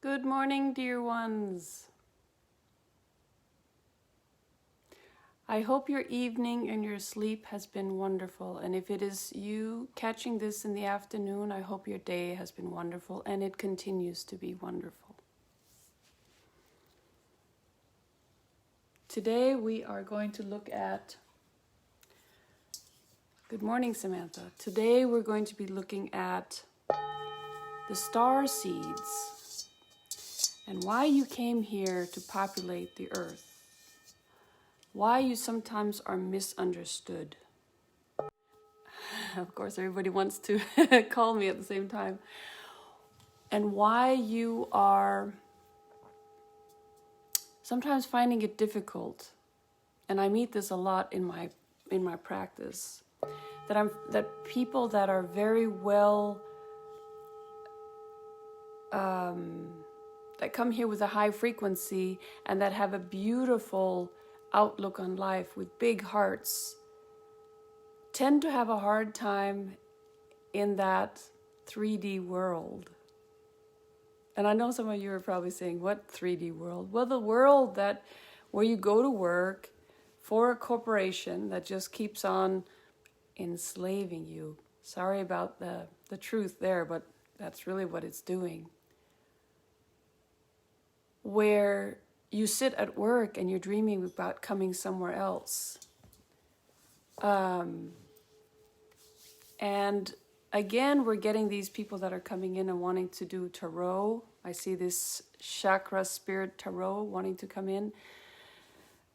Good morning, dear ones. I hope your evening and your sleep has been wonderful. And if it is you catching this in the afternoon, I hope your day has been wonderful and it continues to be wonderful. Today we are going to look at... Good morning, Samantha. Today we're going to be looking at the Starseeds and why you came here to populate the earth. Why you sometimes are misunderstood. Of course, everybody wants to call me at the same time. And why you are sometimes finding it difficult. And I meet this a lot in my practice. That people that are very well that come here with a high frequency and that have a beautiful outlook on life with big hearts tend to have a hard time in that 3D world. And I know some of you are probably saying, what 3D world? Well, the world where you go to work for a corporation that just keeps on enslaving you. Sorry about the truth there, but that's really what it's doing. Where you sit at work and you're dreaming about coming somewhere else. And again, we're getting these people that are coming in and wanting to do tarot. I see this chakra spirit tarot wanting to come in.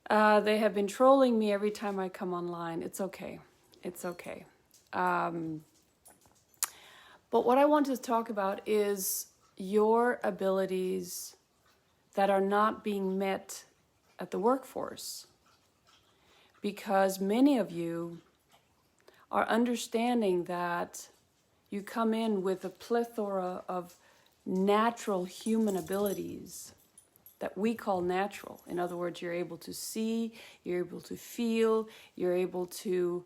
They have been trolling me every time I come online. It's okay. It's okay. But what I want to talk about is your abilities that are not being met at the workforce. Because many of you are understanding that you come in with a plethora of natural human abilities that we call natural. In other words, you're able to see, you're able to feel, you're able to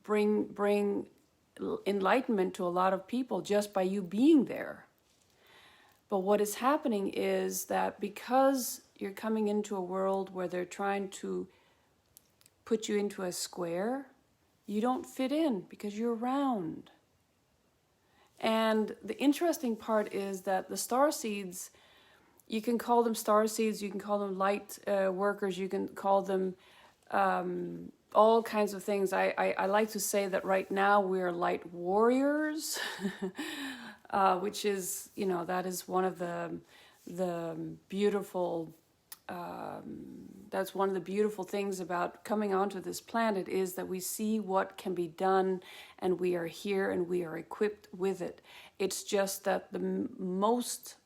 bring enlightenment to a lot of people just by you being there. But what is happening is that because you're coming into a world where they're trying to put you into a square, you don't fit in because you're round. And the interesting part is that the starseeds, you can call them starseeds, you can call them light workers, you can call them all kinds of things. I like to say that right now we're light warriors, which is, that is one of the beautiful that's one of the beautiful things about coming onto this planet is that we see what can be done and we are here and we are equipped with it. It's just that the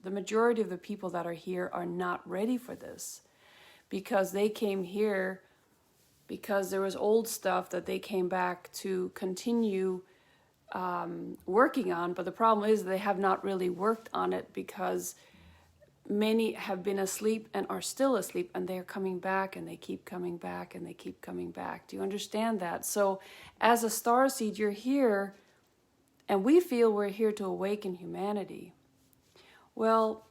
majority of the people that are here are not ready for this because they came here because there was old stuff that they came back to continue working on. But the problem is they have not really worked on it because many have been asleep and are still asleep, and they're coming back and they keep coming back and they keep coming back. Do you understand that? So as a starseed, you're here and we feel we're here to awaken humanity. Well,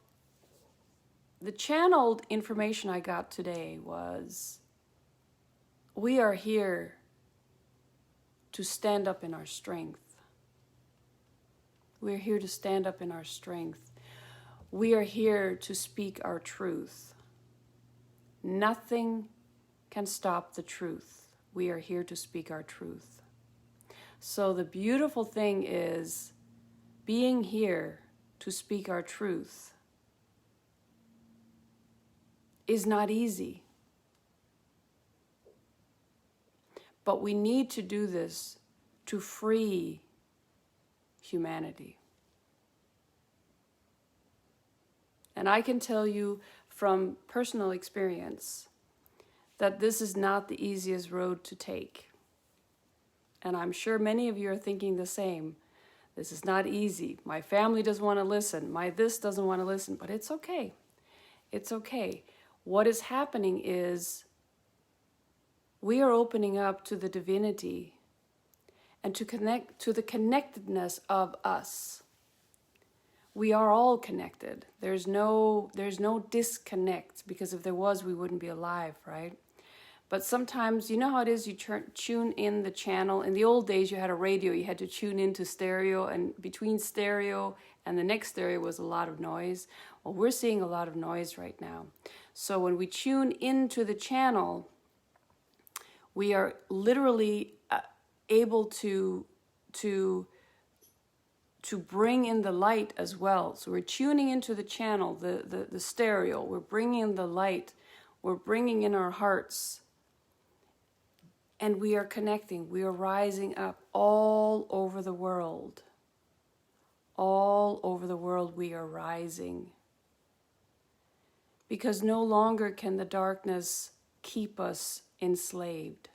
the channeled information I got today was we are here to stand up in our strength. We're here to stand up in our strength. We are here to speak our truth. Nothing can stop the truth. We are here to speak our truth. So the beautiful thing is being here to speak our truth is not easy. But we need to do this to free humanity. And I can tell you from personal experience that this is not the easiest road to take. And I'm sure many of you are thinking the same. This is not easy. My family doesn't want to listen. My this doesn't want to listen. But it's okay. It's okay. What is happening is we are opening up to the divinity and to connect to the connectedness of us. we are all connected. There's no disconnect, because if there was, we wouldn't be alive, right? But sometimes, you know how it is, you tune in the channel. In the old days, you had a radio, you had to tune into stereo, and between stereo and the next stereo was a lot of noise. Well, we're seeing a lot of noise right now. So when we tune into the channel, we are literally able to bring in the light as well. So we're tuning into the channel, the stereo, we're bringing in the light, we're bringing in our hearts, and we are connecting, we are rising up all over the world. All over the world we are rising. Because no longer can the darkness keep us enslaved.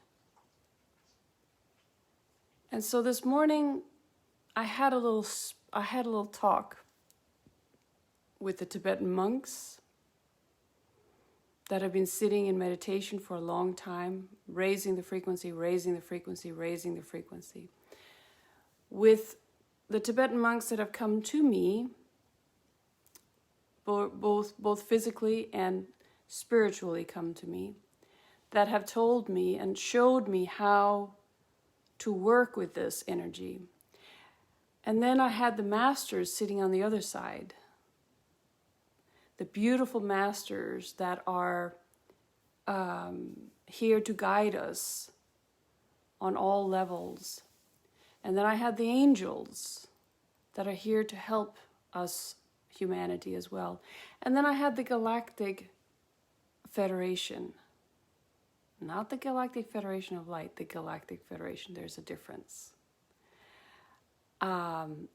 And so this morning, I had a little talk with the Tibetan monks that have been sitting in meditation for a long time, raising the frequency, raising the frequency, raising the frequency. With the Tibetan monks that have come to me, both physically and spiritually come to me, that have told me and showed me how to work with this energy. And then I had the masters sitting on the other side. The beautiful masters that are here to guide us on all levels. And then I had the angels that are here to help us, humanity, as well. And then I had the Galactic Federation. Not the Galactic Federation of Light, the Galactic Federation. There's a difference. And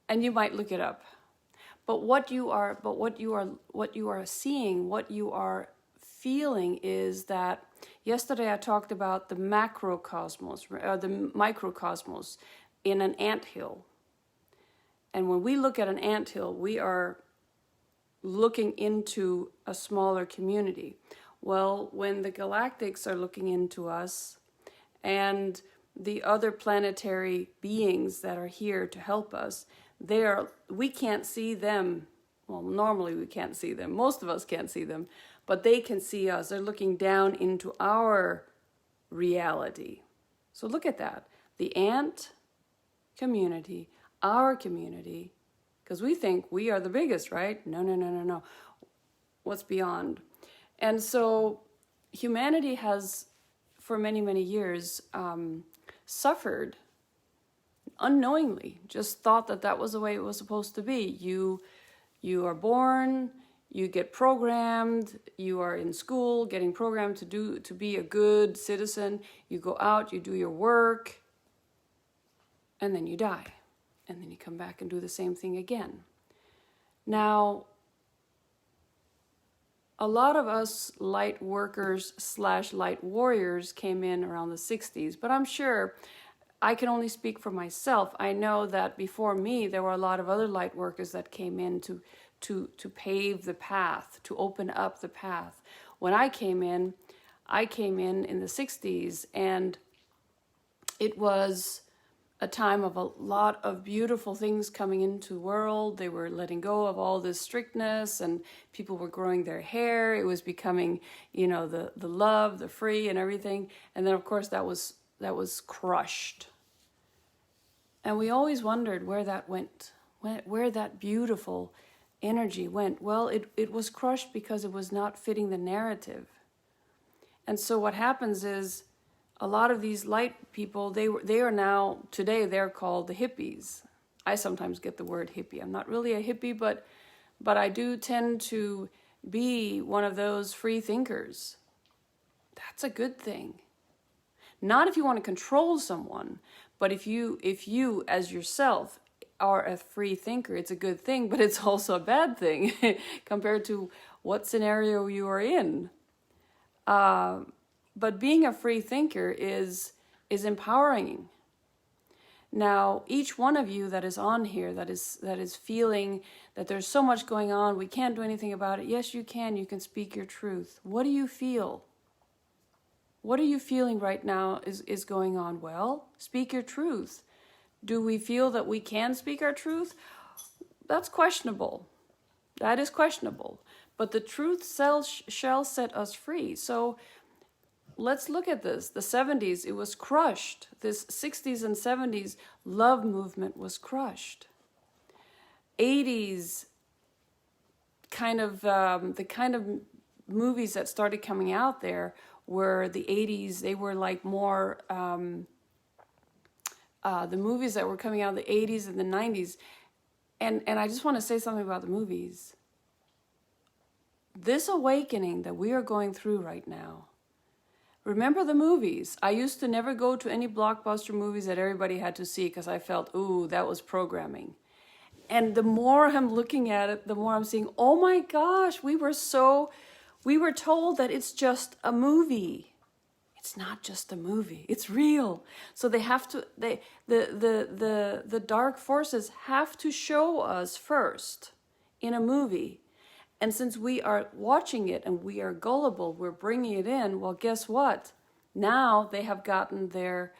you might look it up. But what you are seeing, what you are feeling is that yesterday I talked about the macrocosmos, the microcosmos in an anthill. And when we look at an anthill, we are looking into a smaller community. Well, when the galactics are looking into us, and the other planetary beings that are here to help us, we can't see them. Well, normally we can't see them. Most of us can't see them, but they can see us. They're looking down into our reality. So look at that. The ant community, our community, because we think we are the biggest, right? No. What's beyond? And so humanity has, for many, many years, suffered unknowingly, just thought that was the way it was supposed to be. You are born, you get programmed, you are in school getting programmed to be a good citizen, you go out, you do your work, and then you die. And then you come back and do the same thing again. Now, a lot of us light workers / light warriors came in around the 60s, but I'm sure I can only speak for myself. I know that before me, there were a lot of other light workers that came in to pave the path, to open up the path. When I came in the 60s, and it was a time of a lot of beautiful things coming into the world. They were letting go of all this strictness, and people were growing their hair. It was becoming, the love, the free, and everything. And then, of course, that was crushed. And we always wondered where that went, where that beautiful energy went. Well, it was crushed because it was not fitting the narrative. And so what happens is, a lot of these light people, they are now, today they're called the hippies. I sometimes get the word hippie. I'm not really a hippie, but I do tend to be one of those free thinkers. That's a good thing. Not if you want to control someone, but if you as yourself are a free thinker, it's a good thing, but it's also a bad thing compared to what scenario you are in. But being a free thinker is empowering. Now, each one of you that is on here, that is feeling that there's so much going on, we can't do anything about it. Yes, you can. You can speak your truth. What do you feel? What are you feeling right now is going on? Well, speak your truth. Do we feel that we can speak our truth? That's questionable. That is questionable. But the truth shall set us free. So let's look at this. The 70s, it was crushed. This 60s and 70s love movement was crushed. 80s, the kind of movies that started coming out there were the 80s. They were like more, the movies that were coming out in the 80s and the 90s. And I just want to say something about the movies. This awakening that we are going through right now, remember the movies. I used to never go to any blockbuster movies that everybody had to see because I felt, ooh, that was programming. And the more I'm looking at it, the more I'm seeing, oh my gosh, we were told that it's just a movie. It's not just a movie, it's real. So they have to, the dark forces have to show us first in a movie. And since we are watching it and we are gullible, we're bringing it in, well, guess what? Now they have gotten their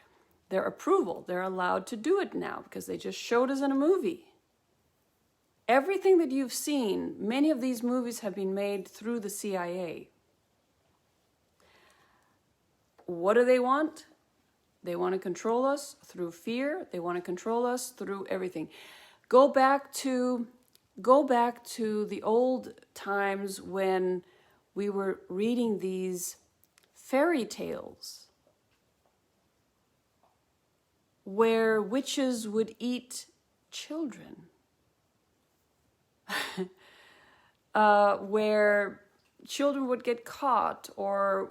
approval. They're allowed to do it now because they just showed us in a movie. Everything that you've seen, many of these movies have been made through the CIA. What do they want? They want to control us through fear. They want to control us through everything. Go back to the old times when we were reading these fairy tales where witches would eat children, where children would get caught. Or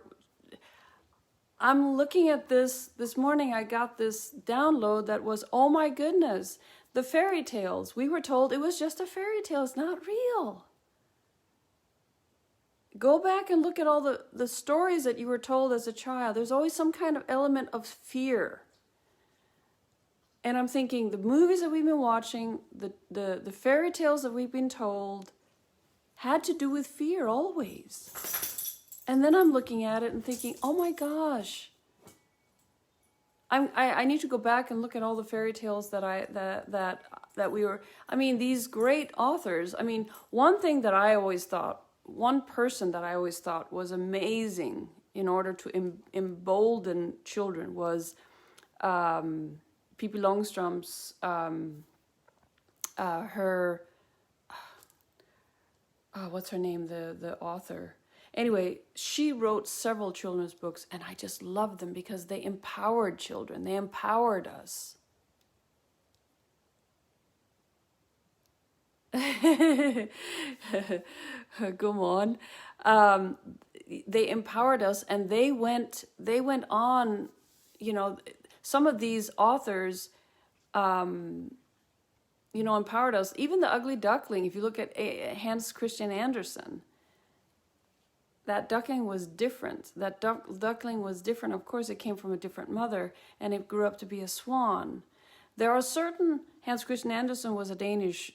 I'm looking at this morning, I got this download that was, oh my goodness, the fairy tales. We were told it was just a fairy tale. It's not real. Go back and look at all the stories that you were told as a child. There's always some kind of element of fear. And I'm thinking the movies that we've been watching, the fairy tales that we've been told had to do with fear always. And then I'm looking at it and thinking, oh my gosh, I need to go back and look at all the fairy tales that we were. I mean, these great authors. I mean, one person that I always thought was amazing in order to embolden children was Pippi Longström's what's her name? The author. Anyway, she wrote several children's books, and I just loved them because they empowered children. They empowered us. Come on. They empowered us, and they went on, some of these authors, empowered us. Even The Ugly Duckling, if you look at Hans Christian Andersen, that duckling was different. That duckling was different. Of course, it came from a different mother, and it grew up to be a swan. There are certain, Hans Christian Andersen was a Danish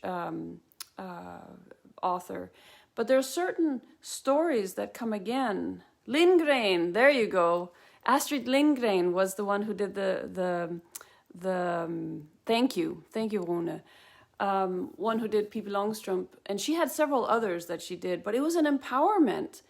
author, but there are certain stories that come again. Lindgren, there you go. Astrid Lindgren was the one who did the thank you, Rune. One who did Pippi Longström, and she had several others that she did, but it was an empowerment.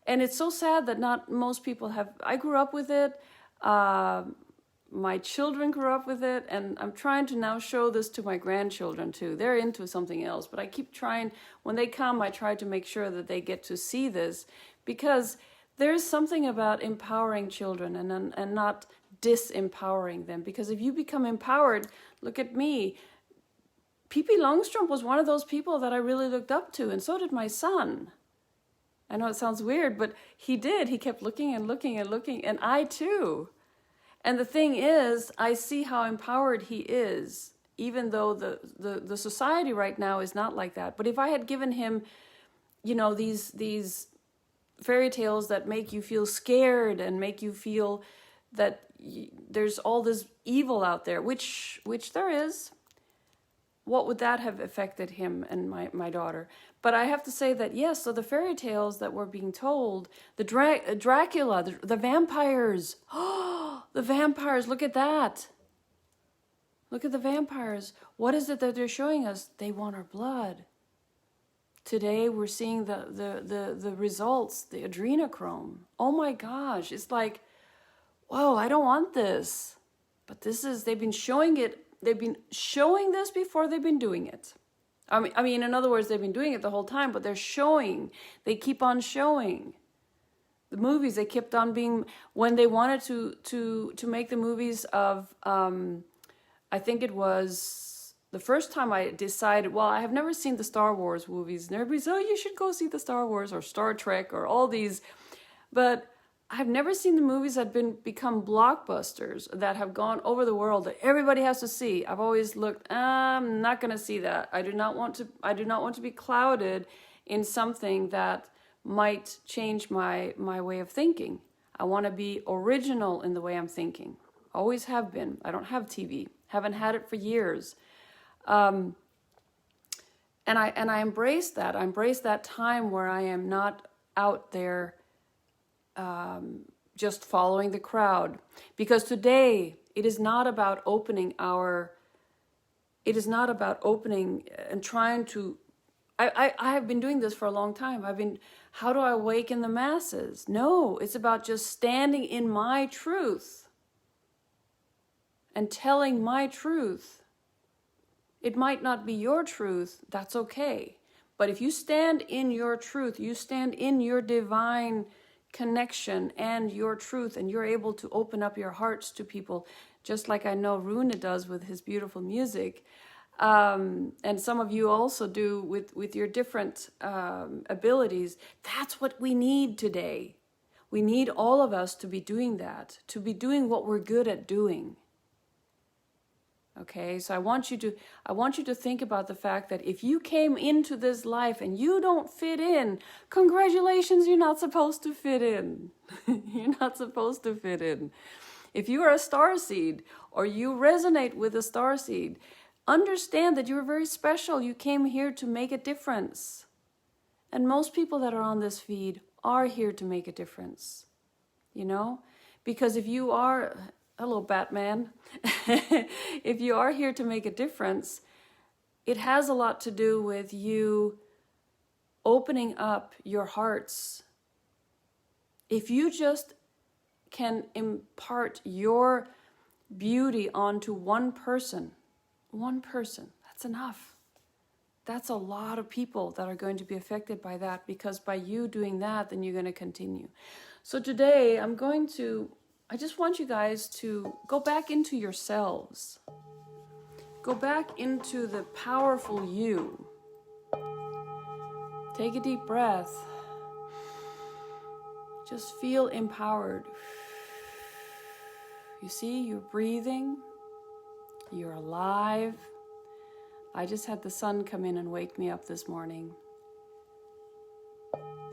And it's so sad that not most people have. I grew up with it. My children grew up with it, and I'm trying to now show this to my grandchildren too. They're into something else, but I keep trying. When they come, I try to make sure that they get to see this, because there's something about empowering children and not disempowering them. Because if you become empowered, look at me. Pippi Longström was one of those people that I really looked up to, and so did my son. I know it sounds weird, but he did. He kept looking and looking and looking, and I too. And the thing is, I see how empowered he is, even though the society right now is not like that. But if I had given him, these fairy tales that make you feel scared and make you feel that there's all this evil out there, which there is, what would that have affected him and my daughter? But I have to say that, yes, so the fairy tales that were being told, the Dracula, the vampires. Oh, the vampires, look at that. Look at the vampires. What is it that they're showing us? They want our blood. Today we're seeing the results, the adrenochrome. Oh my gosh, it's like, whoa, I don't want this. But they've been showing it, they've been showing this before they've been doing it. I mean, in other words, they've been doing it the whole time, but they're showing, they keep on showing. The movies, they kept on being, when they wanted to make the movies of, I think it was the first time I decided, well, I have never seen the Star Wars movies, and everybody said, oh, you should go see the Star Wars or Star Trek or all these, but I've never seen the movies that become blockbusters that have gone over the world that everybody has to see. I've always looked, I'm not going to see that. I do not want to be clouded in something that might change my way of thinking. I want to be original in the way I'm thinking. Always have been. I don't have TV. Haven't had it for years. And I embrace that. I embrace that time where I am not out there just following the crowd. Because today, it is not about opening and trying to, I have been doing this for a long time. How do I awaken the masses? No, it's about just standing in my truth and telling my truth. It might not be your truth, that's okay. But if you stand in your truth, you stand in your divine connection and your truth, and you're able to open up your hearts to people, just like I know Rune does with his beautiful music. And some of you also do with your different abilities. That's what we need today. We need all of us to be doing that, to be doing what we're good at doing. Okay, so I want you to think about the fact that if you came into this life and you don't fit in, congratulations, you're not supposed to fit in. You're not supposed to fit in. If you are a starseed or you resonate with a starseed, understand that you're very special. You came here to make a difference. And most people that are on this feed are here to make a difference. You know? Because if you are, hello Batman, if you are here to make a difference, it has a lot to do with you opening up your hearts. If you just can impart your beauty onto one person, that's enough. That's a lot of people that are going to be affected by that, because by you doing that, then you're going to continue. So today I just want you guys to go back into yourselves. Go back into the powerful you. Take a deep breath. Just feel empowered. You see, you're breathing. You're alive. I just had the sun come in and wake me up this morning.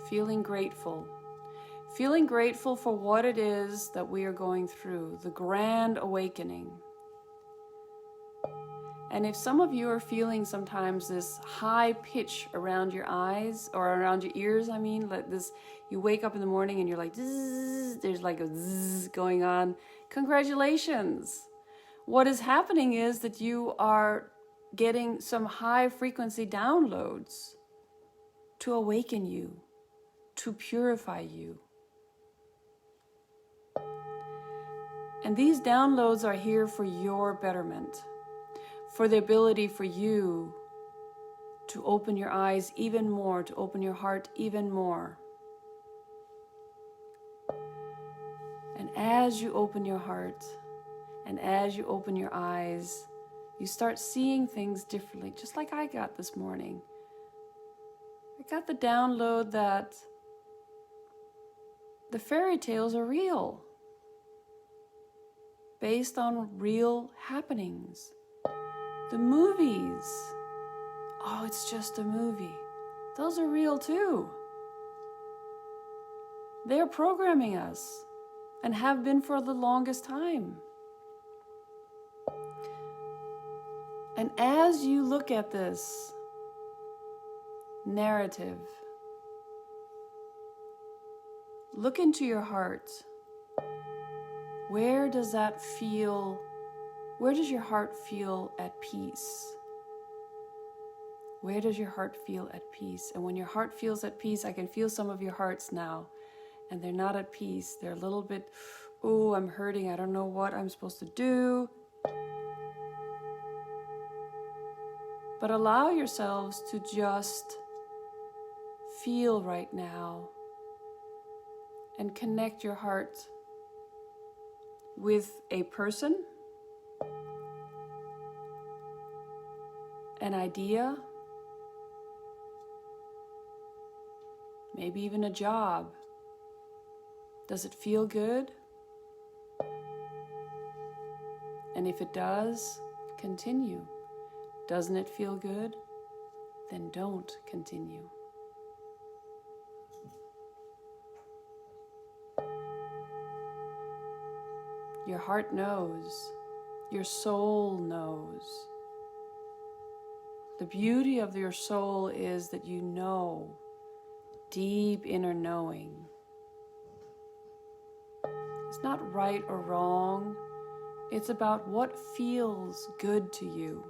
Feeling grateful. Feeling grateful for what it is that we are going through, the grand awakening. And if some of you are feeling sometimes this high pitch around your eyes, or around your ears, like this, you wake up in the morning and you're like, zzz, there's like a zzz going on. Congratulations. What is happening is that you are getting some high frequency downloads to awaken you, to purify you. And these downloads are here for your betterment, for the ability for you to open your eyes even more, to open your heart even more. And as you open your heart, and as you open your eyes, you start seeing things differently, just like I got this morning. I got the download that the fairy tales are real, based on real happenings. The movies, oh, it's just a movie. Those are real too. They're programming us, and have been for the longest time. And as you look at this narrative, look into your heart. Where does that feel? Where does your heart feel at peace? Where does your heart feel at peace? And when your heart feels at peace, I can feel some of your hearts now, and they're not at peace. They're a little bit, oh, I'm hurting. I don't know what I'm supposed to do. But allow yourselves to just feel right now and connect your heart with a person, an idea, maybe even a job. Does it feel good? And if it does, continue. Doesn't it feel good? Then don't continue. Your heart knows. Your soul knows. The beauty of your soul is that you know, deep inner knowing. It's not right or wrong. It's about what feels good to you.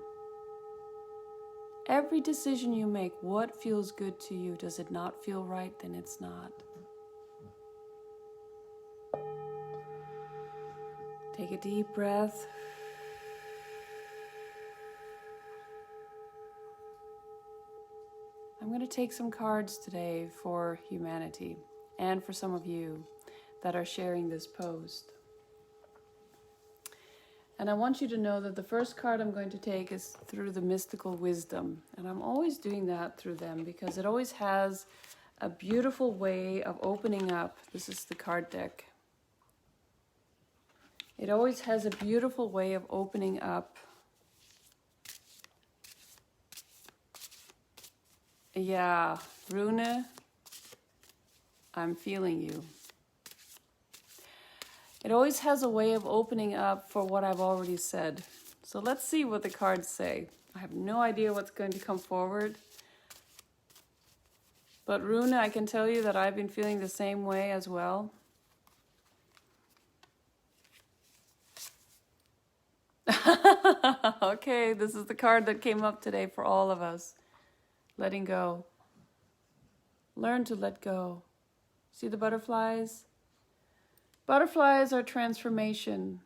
Every decision you make, what feels good to you? Does it not feel right? Then it's not. Take a deep breath. I'm going to take some cards today for humanity and for some of you that are sharing this post. And I want you to know that the first card I'm going to take is through the mystical wisdom. And I'm always doing that through them because it always has a beautiful way of opening up. This is the card deck. It always has a beautiful way of opening up. Yeah, Rune, I'm feeling you. It always has a way of opening up for what I've already said. So let's see what the cards say. I have no idea what's going to come forward. But Rune, I can tell you that I've been feeling the same way as well. Okay, this is the card that came up today for all of us. Letting go. Learn to let go. See the butterflies? Butterflies are transformation.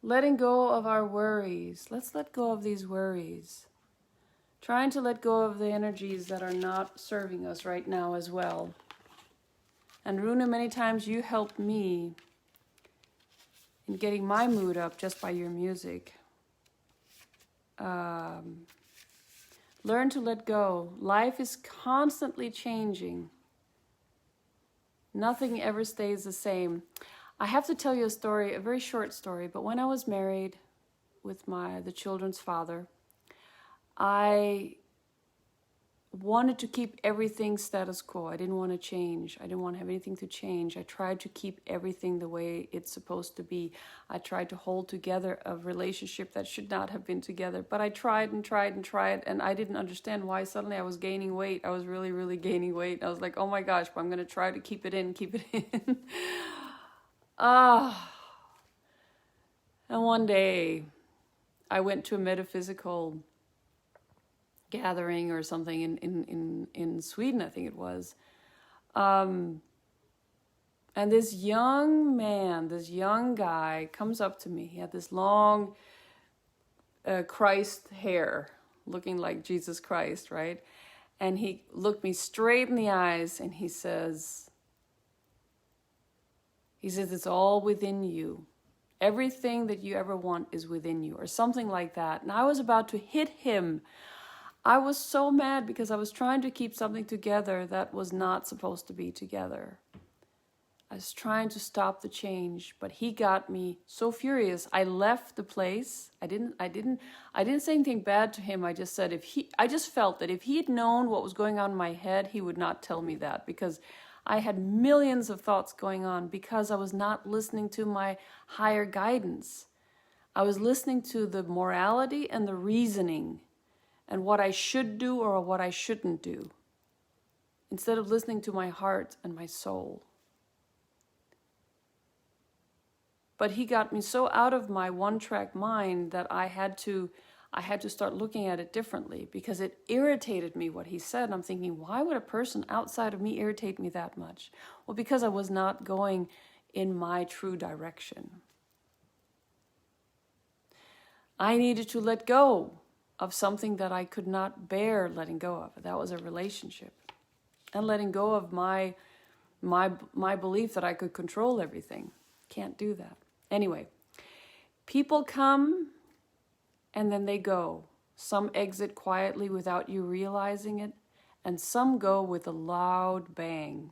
Letting go of our worries. Let's let go of these worries. Trying to let go of the energies that are not serving us right now as well. And Rune, many times you helped me in getting my mood up just by your music. Learn to let go. Life is constantly changing. Nothing ever stays the same. I have to tell you a story, a very short story, but when I was married with the children's father, I wanted to keep everything status quo. I didn't want to change. I didn't want to have anything to change. I tried to keep everything the way it's supposed to be. I tried to hold together a relationship that should not have been together. But I tried and tried and tried, and I didn't understand why suddenly I was gaining weight. I was really, really gaining weight. I was like, oh my gosh, but I'm going to try to keep it in. And one day, I went to a metaphysical gathering or something in Sweden, I think it was. And this young man, this young guy comes up to me. He had this long Christ hair, looking like Jesus Christ, right? And he looked me straight in the eyes and he says, it's all within you. Everything that you ever want is within you, or something like that. And I was about to hit him. I was so mad because I was trying to keep something together that was not supposed to be together. I was trying to stop the change, but he got me so furious. I left the place. I didn't say anything bad to him. I just said I just felt that if he had known what was going on in my head, he would not tell me that, because I had millions of thoughts going on because I was not listening to my higher guidance. I was listening to the morality and the reasoning and what I should do or what I shouldn't do, instead of listening to my heart and my soul. But he got me so out of my one-track mind that I had to start looking at it differently, because it irritated me what he said. And I'm thinking, why would a person outside of me irritate me that much? Well, because I was not going in my true direction. I needed to let go of something that I could not bear letting go of. That was a relationship. And letting go of my belief that I could control everything. Can't do that. Anyway, people come and then they go. Some exit quietly without you realizing it, and some go with a loud bang.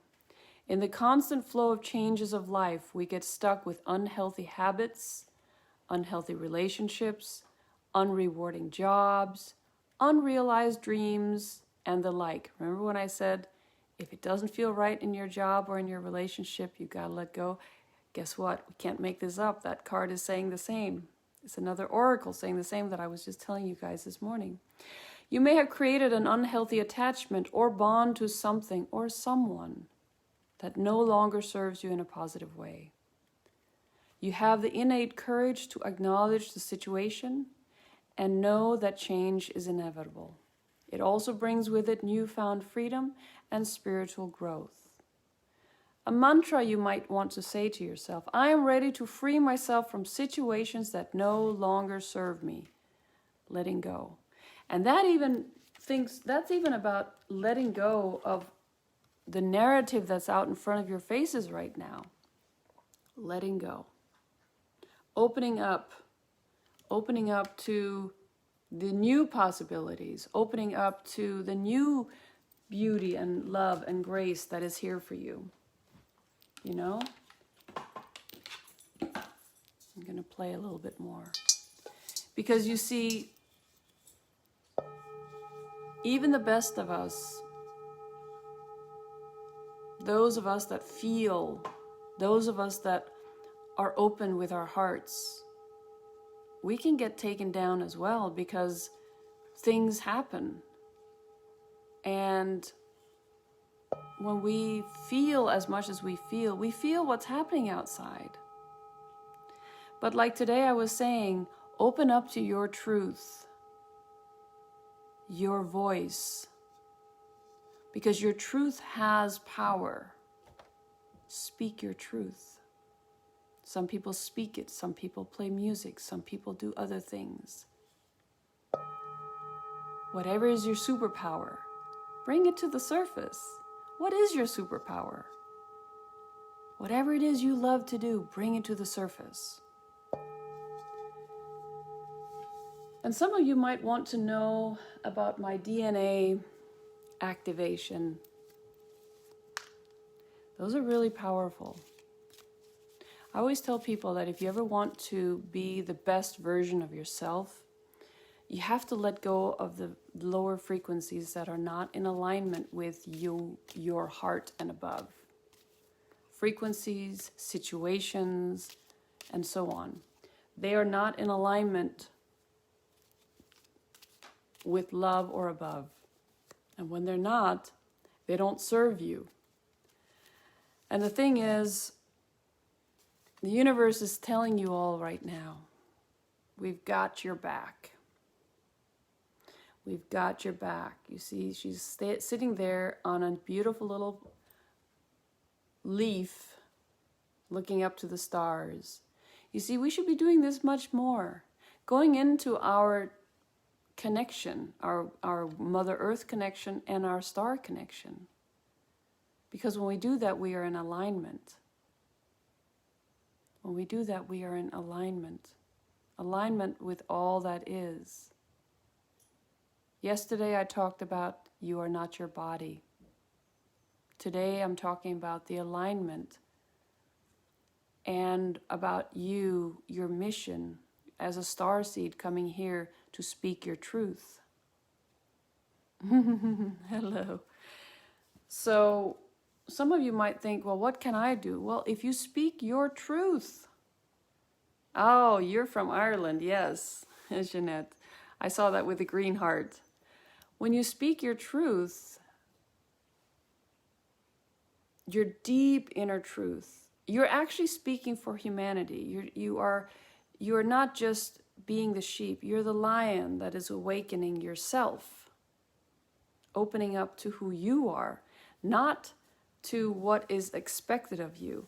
In the constant flow of changes of life, we get stuck with unhealthy habits, unhealthy relationships, unrewarding jobs, unrealized dreams, and the like. Remember when I said, if it doesn't feel right in your job or in your relationship, you gotta let go. Guess what? We can't make this up. That card is saying the same. It's another oracle saying the same that I was just telling you guys this morning. You may have created an unhealthy attachment or bond to something or someone that no longer serves you in a positive way. You have the innate courage to acknowledge the situation and know that change is inevitable. It also brings with it newfound freedom and spiritual growth. A mantra you might want to say to yourself: I am ready to free myself from situations that no longer serve me. Letting go. And that's even about letting go of the narrative that's out in front of your faces right now. Letting go. Opening up to the new possibilities, opening up to the new beauty and love and grace that is here for you. You know? I'm going to play a little bit more. Because you see, even the best of us, those of us that feel, those of us that are open with our hearts, we can get taken down as well, because things happen. And when we feel as much as we feel what's happening outside. But like today I was saying, open up to your truth, your voice, because your truth has power. Speak your truth. Some people speak it, some people play music, some people do other things. Whatever is your superpower, bring it to the surface. What is your superpower? Whatever it is you love to do, bring it to the surface. And some of you might want to know about my DNA activation. Those are really powerful. I always tell people that if you ever want to be the best version of yourself, you have to let go of the lower frequencies that are not in alignment with you, your heart and above. Frequencies, situations, and so on. They are not in alignment with love or above. And when they're not, they don't serve you. And the thing is, the universe is telling you all right now, we've got your back. We've got your back. You see, she's sitting there on a beautiful little leaf, looking up to the stars. You see, we should be doing this much more. Going into our connection, our Mother Earth connection and our star connection. Because when we do that, we are in alignment. When we do that, we are in alignment. Alignment with all that is. Yesterday I talked about you are not your body. Today I'm talking about the alignment and about you, your mission as a starseed coming here to speak your truth. Hello. So some of you might think, well, what can I do? Well, if you speak your truth. Oh, you're from Ireland, yes, Jeanette. I saw that with the green heart. When you speak your truth, your deep inner truth, you're actually speaking for humanity. You're not just being the sheep. You're the lion that is awakening yourself, opening up to who you are, not to what is expected of you.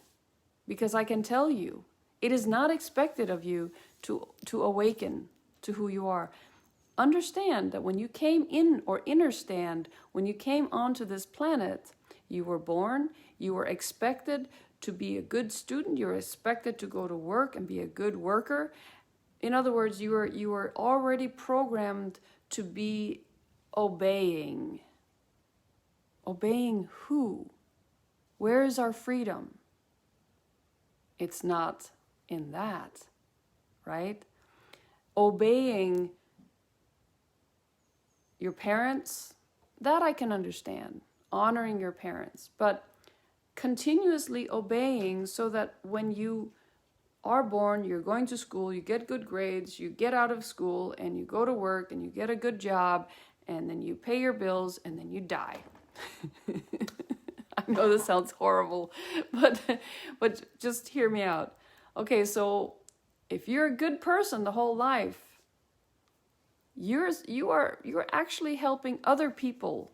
Because I can tell you, it is not expected of you to awaken to who you are. Understand that when you came in, or understand, when you came onto this planet, you were born, you were expected to be a good student, you were expected to go to work and be a good worker. In other words, you were already programmed to be obeying. Obeying who? Where is our freedom? It's not in that, right? Obeying your parents, that I can understand. Honoring your parents, but continuously obeying so that when you are born, you're going to school, you get good grades, you get out of school, and you go to work, and you get a good job, and then you pay your bills, and then you die. I know this sounds horrible, but just hear me out. Okay, so if you're a good person the whole life, you are actually helping other people,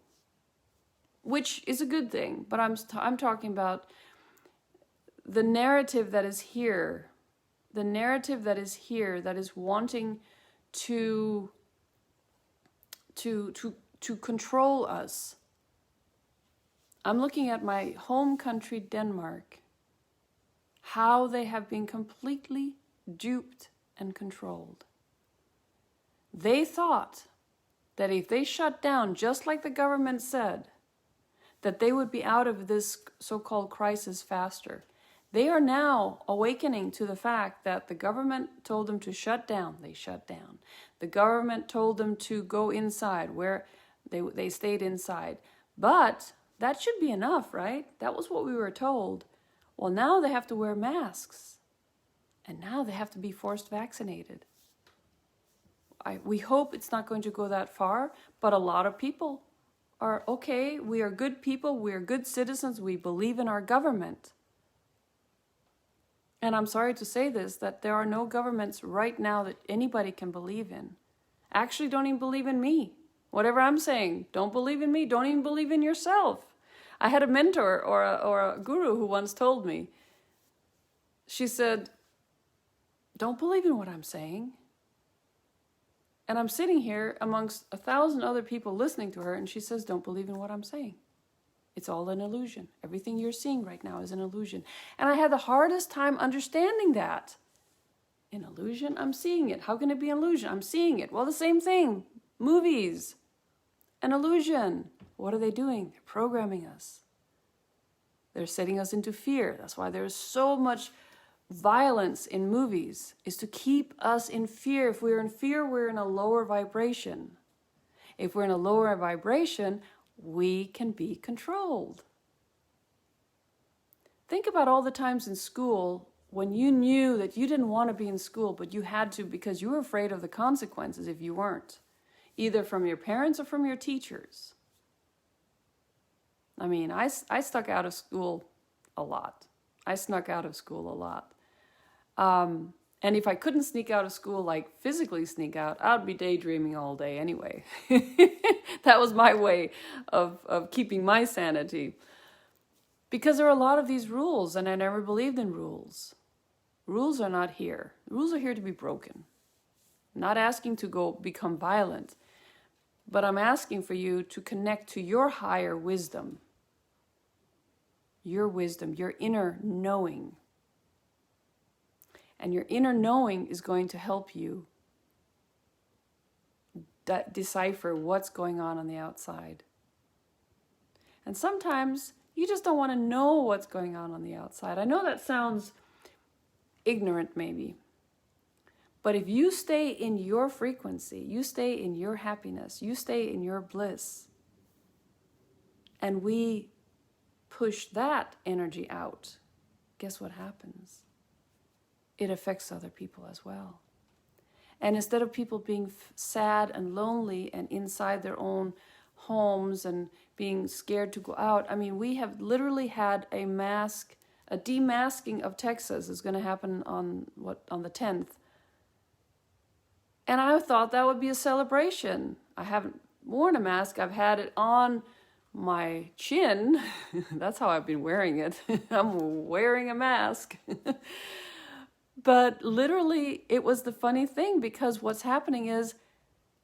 which is a good thing. But I'm talking about the narrative that is here, the narrative that is here, that is wanting to control us. I'm looking at my home country, Denmark, how they have been completely duped and controlled. They thought that if they shut down, just like the government said, that they would be out of this so-called crisis faster. They are now awakening to the fact that the government told them to shut down. They shut down. The government told them to go inside, where they stayed inside. But that should be enough, right? That was what we were told. Well, now they have to wear masks. And now they have to be forced vaccinated. We hope it's not going to go that far, but a lot of people are, okay, we are good people, we are good citizens, we believe in our government. And I'm sorry to say this, that there are no governments right now that anybody can believe in. Actually, don't even believe in me. Whatever I'm saying, don't believe in me, don't even believe in yourself. I had a mentor or a guru who once told me, she said, don't believe in what I'm saying. And I'm sitting here amongst 1,000 other people listening to her, and she says, don't believe in what I'm saying. It's all an illusion. Everything you're seeing right now is an illusion. And I had the hardest time understanding that. An illusion? I'm seeing it. How can it be an illusion? I'm seeing it. Well, the same thing. Movies. An illusion. What are they doing? They're programming us. They're setting us into fear. That's why there's so much violence in movies, is to keep us in fear. If we're in fear, we're in a lower vibration. If we're in a lower vibration, we can be controlled. Think about all the times in school when you knew that you didn't want to be in school, but you had to because you were afraid of the consequences if you weren't, either from your parents or from your teachers. I mean, I stuck out of school a lot. I snuck out of school a lot. And if I couldn't sneak out of school, like physically sneak out, I'd be daydreaming all day anyway. That was my way of keeping my sanity. Because there are a lot of these rules, and I never believed in rules. Rules are not here. Rules are here to be broken. I'm not asking to go become violent, but I'm asking for you to connect to your higher wisdom. Your wisdom, your inner knowing. And your inner knowing is going to help you decipher what's going on the outside. And sometimes you just don't want to know what's going on the outside. I know that sounds ignorant maybe. But if you stay in your frequency, you stay in your happiness, you stay in your bliss, and we push that energy out, guess what happens? It affects other people as well. And instead of people being sad and lonely and inside their own homes and being scared to go out, I mean, we have literally had a mass A demasking of Texas is going to happen on the 10th. And I thought that would be a celebration. I haven't worn a mask. I've had it on my chin. That's how I've been wearing it. I'm wearing a mask. But literally, it was the funny thing, because what's happening is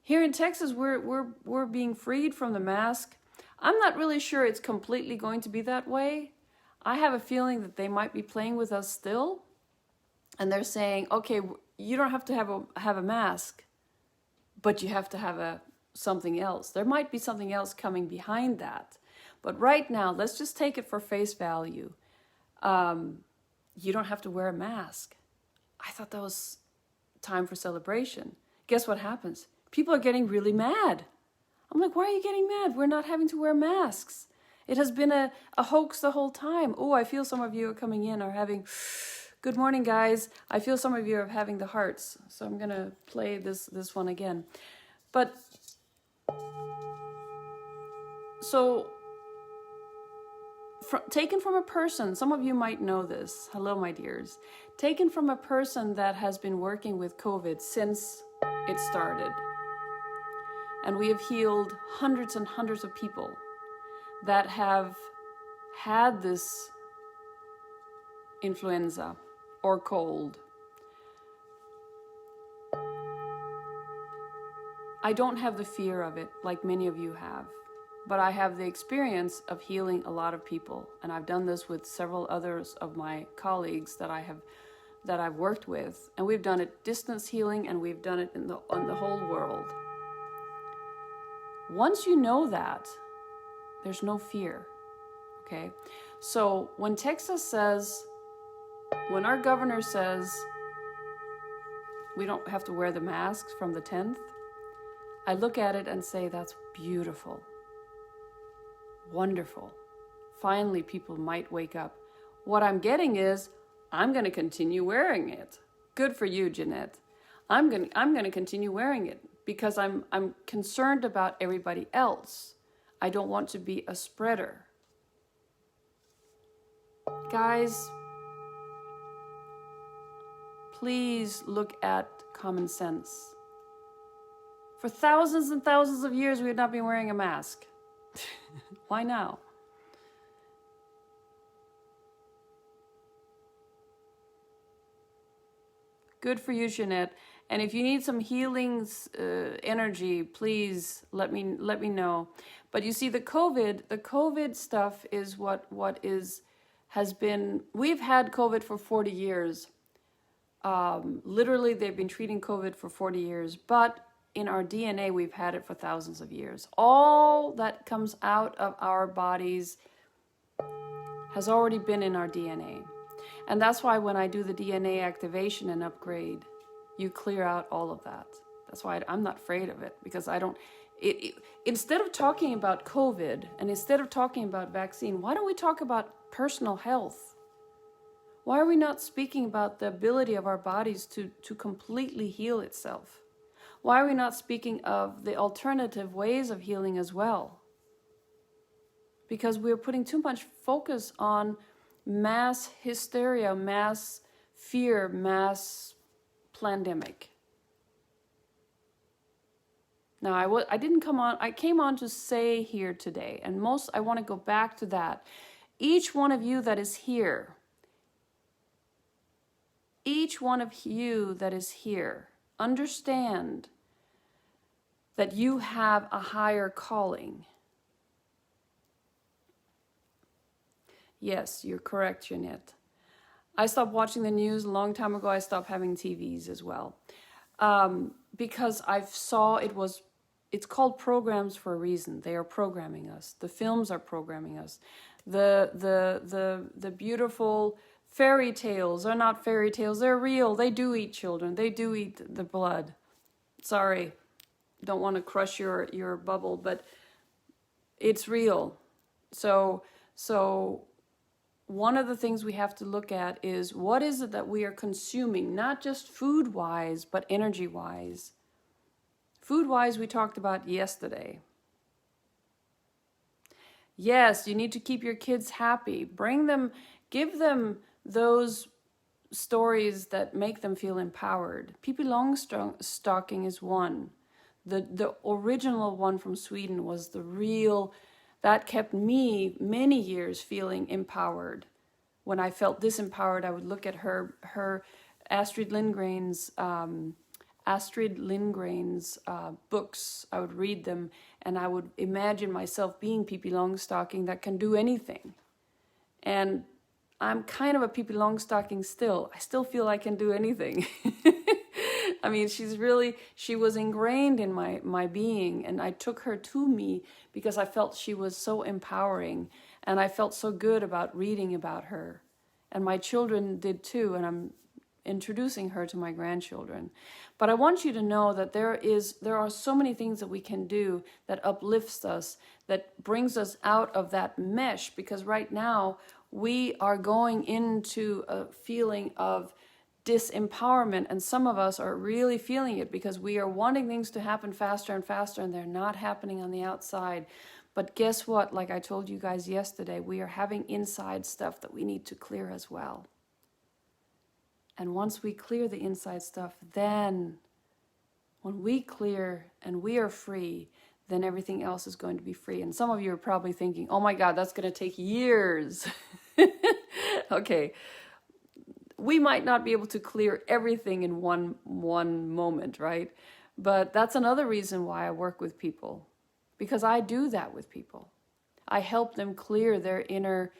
here in Texas, we're being freed from the mask. I'm not really sure it's completely going to be that way. I have a feeling that they might be playing with us still, and they're saying, okay, you don't have to have a mask, but you have to have something else. There might be something else coming behind that. But right now, let's just take it for face value. You don't have to wear a mask. I thought that was time for celebration. Guess what happens? People are getting really mad. I'm like, why are you getting mad? We're not having to wear masks. It has been a hoax the whole time. Oh, I feel some of you are coming in are having... Good morning, guys. I feel some of you are having the hearts. So I'm going to play this one again. But... So... taken from a person, some of you might know this. Hello, my dears. Taken from a person that has been working with COVID since it started. And we have healed hundreds and hundreds of people that have had this influenza or cold. I don't have the fear of it like many of you have. But I have the experience of healing a lot of people, and I've done this with several others of my colleagues that I've worked with, and we've done it distance healing, and we've done it on the whole world. Once you know that, there's no fear. Okay, so when Texas says, when our governor says we don't have to wear the masks from the 10th, I look at it and say that's beautiful. Wonderful. Finally, people might wake up. What I'm getting is, I'm going to continue wearing it. Good for you, Jeanette. I'm going to continue wearing it because I'm concerned about everybody else. I don't want to be a spreader. Guys, please look at common sense. For thousands and thousands of years, we have not been wearing a mask. Why now? Good for you, Jeanette. And if you need some healing energy, please let me know. But you see, the COVID stuff is has been. We've had COVID for 40 years. Literally, they've been treating COVID for 40 years, but in our DNA, we've had it for thousands of years. All that comes out of our bodies has already been in our DNA. And that's why when I do the DNA activation and upgrade, you clear out all of that. That's why I'm not afraid of it, because I don't... instead of talking about COVID and instead of talking about vaccine, why don't we talk about personal health? Why are we not speaking about the ability of our bodies to completely heal itself? Why are we not speaking of the alternative ways of healing as well? Because we're putting too much focus on mass hysteria, mass fear, mass pandemic. Now, I came on to say here today, and I want to go back to that. Each one of you that is here, understand that you have a higher calling. Yes, you're correct, Jeanette. I stopped watching the news a long time ago. I stopped having TVs as well. Because I saw it's called programs for a reason. They are programming us. The films are programming us. The beautiful fairy tales are not fairy tales. They're real. They do eat children. They do eat the blood. Sorry. Don't want to crush your bubble, but it's real. So one of the things we have to look at is what is it that we are consuming, not just food-wise, but energy-wise. Food-wise, we talked about yesterday. Yes, you need to keep your kids happy. Bring them, Give them those stories that make them feel empowered. Pippi Longstocking is one. The original one from Sweden was the real, that kept me many years feeling empowered. When I felt disempowered, I would look at her Astrid Lindgren's books. I would read them, and I would imagine myself being Pippi Longstocking that can do anything. And I'm kind of a Pippi Longstocking still. I still feel I can do anything. I mean, she was ingrained in my being, and I took her to me because I felt she was so empowering, and I felt so good about reading about her. And my children did too, and I'm introducing her to my grandchildren. But I want you to know that there are so many things that we can do that uplifts us, that brings us out of that mesh, because right now we are going into a feeling of disempowerment, and some of us are really feeling it because we are wanting things to happen faster and faster, and they're not happening on the outside. But guess what? Like I told you guys yesterday, we are having inside stuff that we need to clear as well. And once we clear the inside stuff, then when we clear and we are free, then everything else is going to be free. And some of you are probably thinking, oh my God, that's going to take years. Okay. We might not be able to clear everything in one moment, right? But that's another reason why I work with people, because I do that with people. I help them clear their inner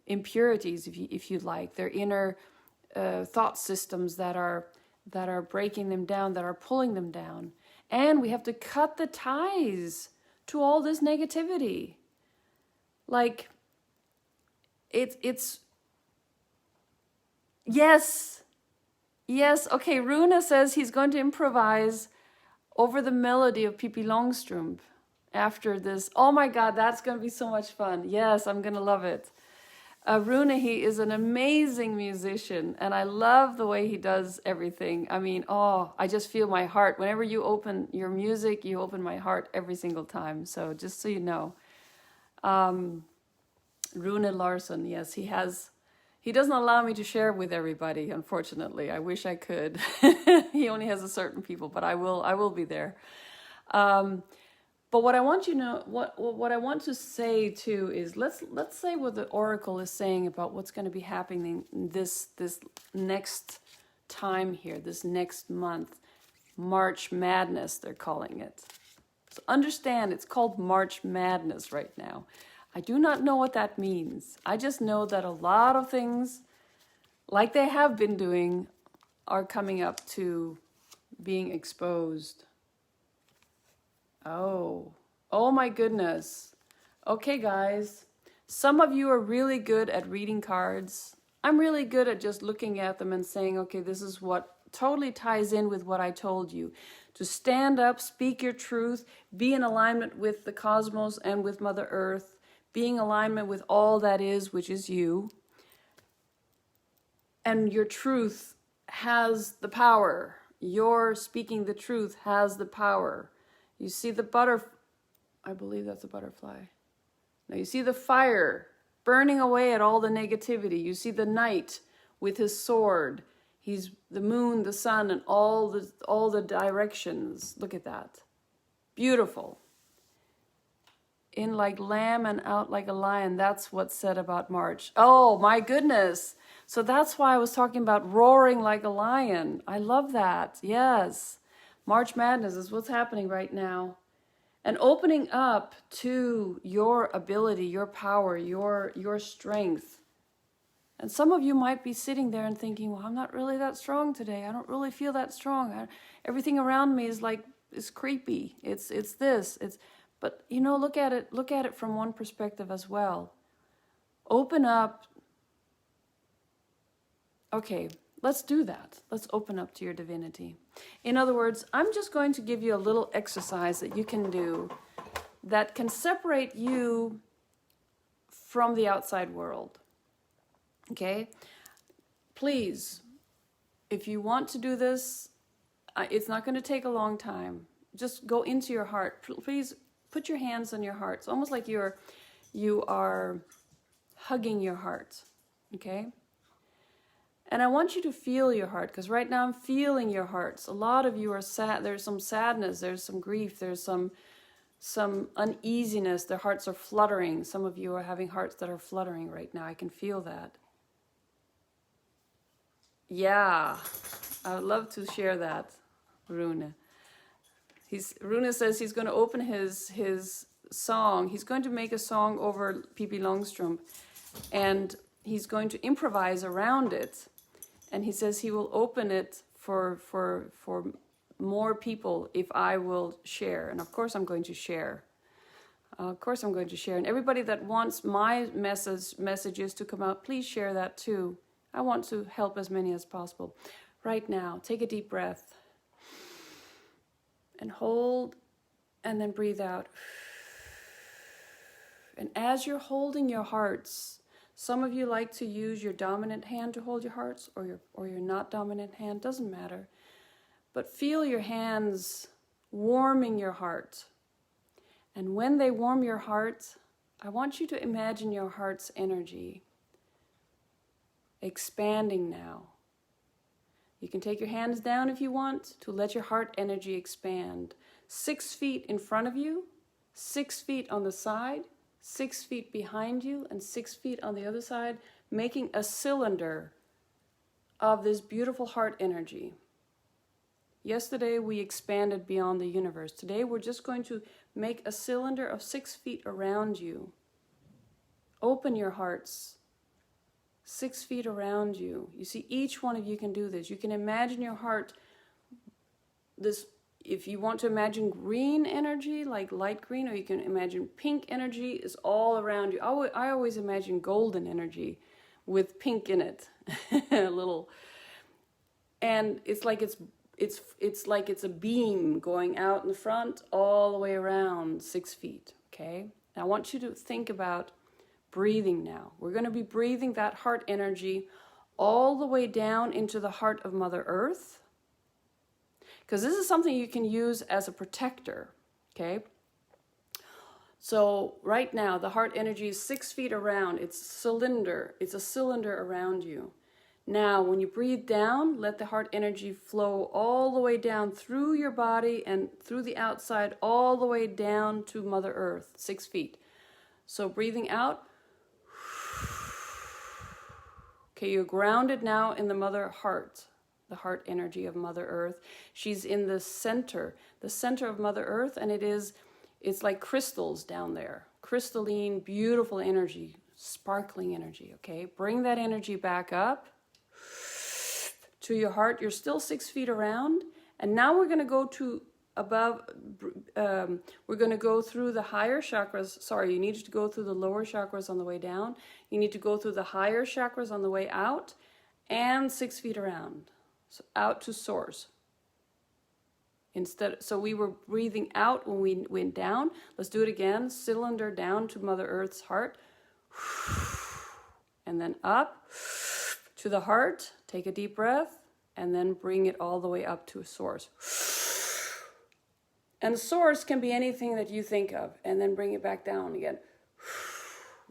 impurities, if you like, their inner thought systems that are breaking them down, that are pulling them down. And we have to cut the ties to all this negativity. Like, it's yes. Okay, Runa says he's going to improvise over the melody of Pippi Longstrump after this. Oh my God, that's going to be so much fun. Yes, I'm going to love it. Runa, he is an amazing musician, and I love the way he does everything. I mean, I just feel my heart. Whenever you open your music, you open my heart every single time. So just so you know. Rune Larsson, yes, he doesn't allow me to share with everybody, unfortunately. I wish I could. He only has a certain people, but I will be there. But what I want you to know, what I want to say too is let's say what the Oracle is saying about what's going to be happening this next time here, this next month. March Madness, they're calling it. So understand, it's called March Madness right now. I do not know what that means. I just know that a lot of things, like they have been doing, are coming up to being exposed. Oh my goodness. Okay, guys. Some of you are really good at reading cards. I'm really good at just looking at them and saying, okay, this is what totally ties in with what I told you. To stand up, speak your truth, be in alignment with the cosmos and with Mother Earth, be in alignment with all that is, which is you. And your truth has the power. Your speaking the truth has the power. You see the I believe that's a butterfly. Now you see the fire burning away at all the negativity. You see the knight with his sword. He's the moon, the sun, and all the directions. Look at that. Beautiful. In like lamb and out like a lion. That's what's said about March. Oh my goodness. So that's why I was talking about roaring like a lion. I love that. Yes. March Madness is what's happening right now. And opening up to your ability, your power, your strength. And some of you might be sitting there and thinking, well, I'm not really that strong today. I don't really feel that strong. Everything around me is creepy. It's this. But you know, look at it from one perspective as well. Open up. Okay, let's do that. Let's open up to your divinity. In other words, I'm just going to give you a little exercise that you can do that can separate you from the outside world. Okay? Please, if you want to do this, it's not going to take a long time. Just go into your heart. Please put your hands on your heart. It's almost like you are hugging your heart. Okay? And I want you to feel your heart, because right now I'm feeling your hearts. A lot of you are sad. There's some sadness, there's some grief, there's some uneasiness. Their hearts are fluttering. Some of you are having hearts that are fluttering right now. I can feel that. Yeah, I would love to share that, Rune. Rune says he's going to open his song. He's going to make a song over Pippi Longstrump, and he's going to improvise around it. And he says he will open it for more people if I will share. And of course I'm going to share. And everybody that wants my messages to come out, please share that too. I want to help as many as possible. Right now, take a deep breath. And hold, and then breathe out. And as you're holding your hearts, some of you like to use your dominant hand to hold your hearts, or your not dominant hand, doesn't matter. But feel your hands warming your heart. And when they warm your heart, I want you to imagine your heart's energy expanding now. You can take your hands down if you want to let your heart energy expand. 6 feet in front of you, 6 feet on the side, 6 feet behind you, and 6 feet on the other side, making a cylinder of this beautiful heart energy. Yesterday we expanded beyond the universe. Today we're just going to make a cylinder of 6 feet around you. Open your hearts. 6 feet around you. You see, each one of you can do this. You can imagine your heart, this, if you want to imagine green energy, like light green, or you can imagine pink energy is all around you. I always imagine golden energy with pink in it, a little. And it's like it's a beam going out in the front all the way around 6 feet, okay? Now I want you to think about breathing now. We're going to be breathing that heart energy all the way down into the heart of Mother Earth. Because this is something you can use as a protector, okay? So right now, the heart energy is 6 feet around. It's a cylinder around you. Now, when you breathe down, let the heart energy flow all the way down through your body and through the outside, all the way down to Mother Earth, 6 feet. So breathing out. Okay, you're grounded now in the Mother Heart, the heart energy of Mother Earth. She's in the center of Mother Earth, and it's like crystals down there. Crystalline, beautiful energy, sparkling energy, okay? Bring that energy back up to your heart. You're still 6 feet around, and now we're going to go to above, we're going to go through the higher chakras. Sorry, you need to go through the lower chakras on the way down. You need to go through the higher chakras on the way out, and 6 feet around. So out to source. So we were breathing out when we went down. Let's do it again. Cylinder down to Mother Earth's heart. And then up to the heart. Take a deep breath. And then bring it all the way up to a source. And source can be anything that you think of, and then bring it back down again.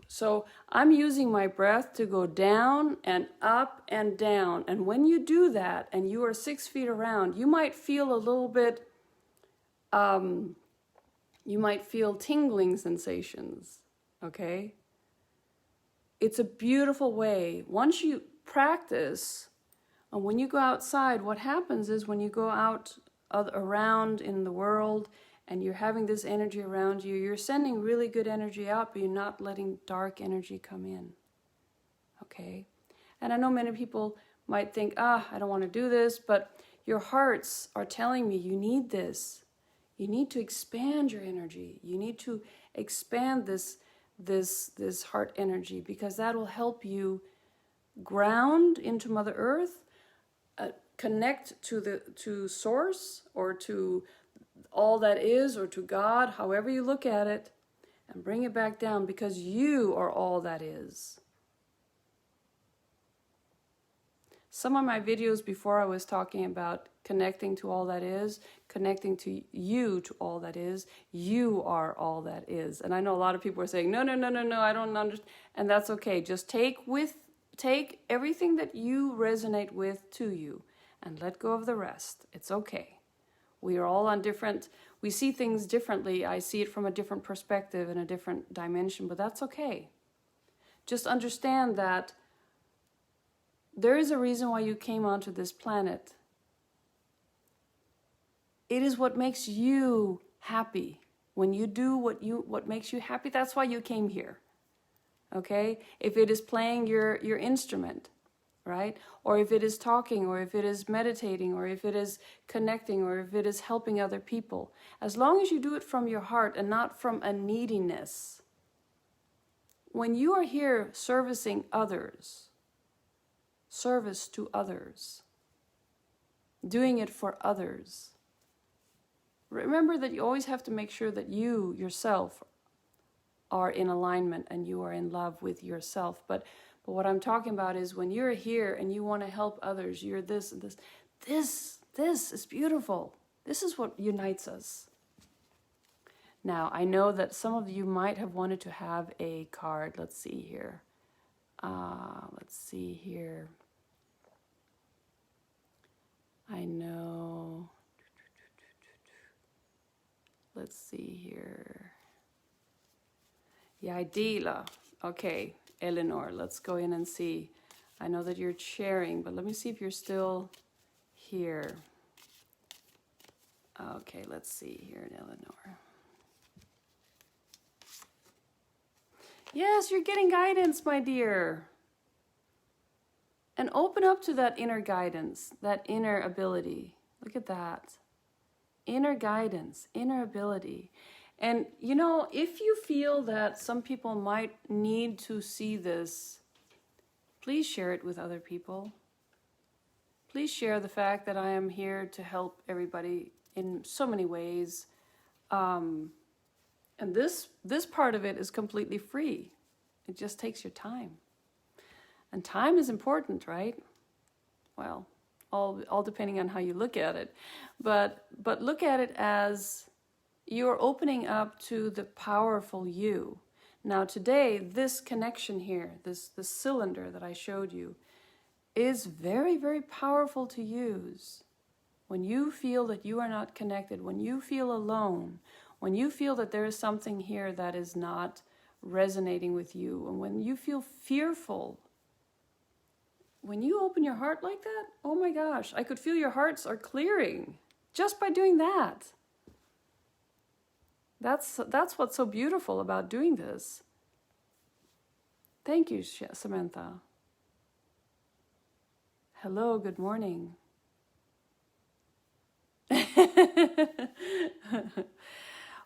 So I'm using my breath to go down and up and down. And when you do that, and you are 6 feet around, you might feel a little bit, you might feel tingling sensations, okay? It's a beautiful way. Once you practice, and when you go outside, what happens is when you go out around in the world and you're having this energy around you, you're sending really good energy out, but you're not letting dark energy come in, okay? And I know many people might think, I don't want to do this, but your hearts are telling me you need this. You need to expand your energy. You need to expand this heart energy, because that will help you ground into Mother Earth, connect to source, or to all that is, or to God, however you look at it, and bring it back down, because you are all that is. Some of my videos before, I was talking about connecting to all that is, connecting to you to all that is. You are all that is. And I know a lot of people are saying, no, I don't understand. And that's okay. Just take with take everything that you resonate with to you and let go of the rest. It's okay. We are all on different, we see things differently. I see it from a different perspective in a different dimension, but that's okay. Just understand that there is a reason why you came onto this planet. It is what makes you happy. When you do what makes you happy, that's why you came here. Okay? If it is playing your instrument, right? Or if it is talking, or if it is meditating, or if it is connecting, or if it is helping other people. As long as you do it from your heart and not from a neediness. When you are here servicing others, service to others, doing it for others, remember that you always have to make sure that you yourself are in alignment and you are in love with yourself. But what I'm talking about is when you're here and you want to help others, you're this and this. This is beautiful. This is what unites us. Now, I know that some of you might have wanted to have a card. Let's see here. I know. Let's see here. Yeah, Idila. Okay, Eleanor, let's go in and see. I know that you're sharing, but let me see if you're still here. Okay, let's see here, Eleanor. Yes, you're getting guidance, my dear. And open up to that inner guidance, that inner ability. Look at that. Inner guidance, inner ability. And, you know, if you feel that some people might need to see this, please share it with other people. Please share the fact that I am here to help everybody in so many ways. And this part of it is completely free. It just takes your time. And time is important, right? Well, all depending on how you look at it. But look at it as you're opening up to the powerful you. Now today, this connection here, this cylinder that I showed you, is very, very powerful to use. When you feel that you are not connected, when you feel alone, when you feel that there is something here that is not resonating with you, and when you feel fearful, when you open your heart like that, oh my gosh, I could feel your hearts are clearing just by doing that. That's what's so beautiful about doing this. Thank you, Samantha. Hello, good morning.